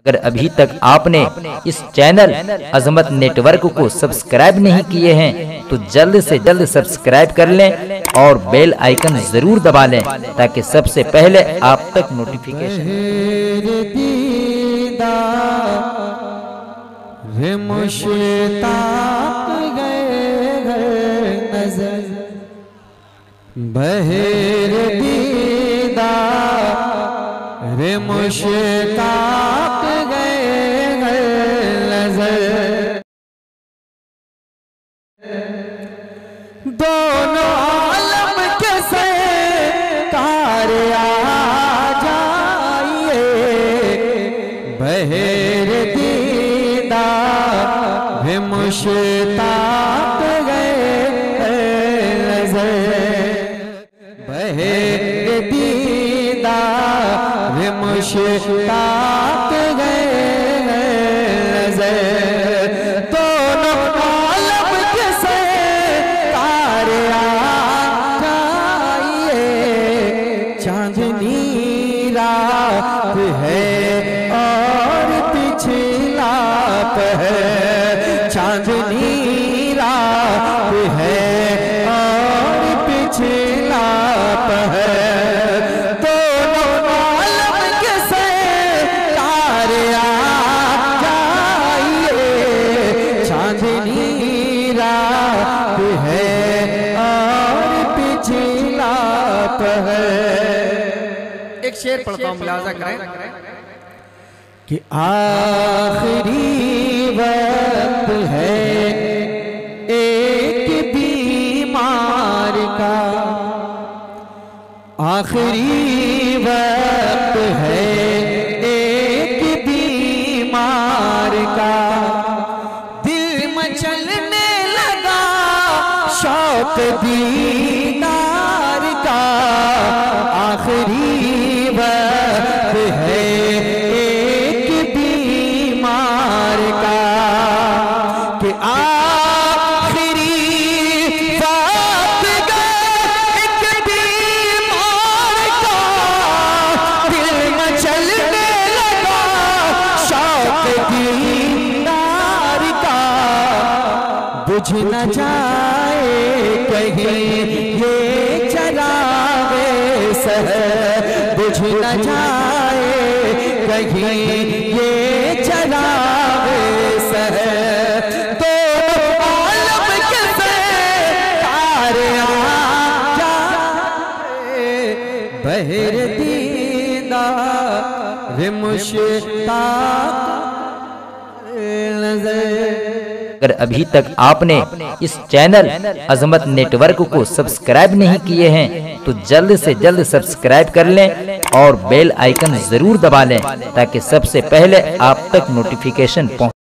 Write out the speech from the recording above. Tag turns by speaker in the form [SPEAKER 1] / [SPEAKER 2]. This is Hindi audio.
[SPEAKER 1] अगर अभी तक आपने इस चैनल अजमत नेटवर्क को सब्सक्राइब नहीं किए हैं तो जल्द से जल्द सब्सक्राइब कर लें और बेल आइकन जरूर दबा लें ताकि सबसे पहले आप तक नोटिफिकेशन।
[SPEAKER 2] बहेर दीदा रे मुश्ताक गए नजर, दोनों आलम के सरकार आ जाइए। बहेर दीदा रे मुश्ताक गए नजर, बहेर दीदा रे मुश्ताक गए नजर, दोनों आलम के सरकार आ जाइए। चांदनी रात है और पिछला पहर, चांदनी रात है और पिछला पहर, दोनों आलम के सरकार आ जाइए। चांदनी रात है और पिछला पहर।
[SPEAKER 3] एक शेर पढ़ता हूं, मुलाजा करें
[SPEAKER 2] कि आखिरी वक्त है एक बीमार का, आखिरी वक्त है एक बीमार का, दिल मचलने लगा शौक दीदार का। आखिरी वक्त है एक बीमार का कि आखिरी वक्त गए एक बीमार का, दिल में चलने लगा शौक दीदार का। बुझ न जाए कहीं ये चरागे सहर, बुझ न जाए कहीं ये चरागे सहर, तो आलम के सरकार आ जाए। बहेर दीदा रे मुश्ताक नजर।
[SPEAKER 1] अगर अभी तक आपने इस चैनल अजमत नेटवर्क को सब्सक्राइब नहीं किए हैं तो जल्द से जल्द सब्सक्राइब कर लें और बेल आइकन जरूर दबा लें ताकि सबसे पहले आप तक नोटिफिकेशन पहुंचे।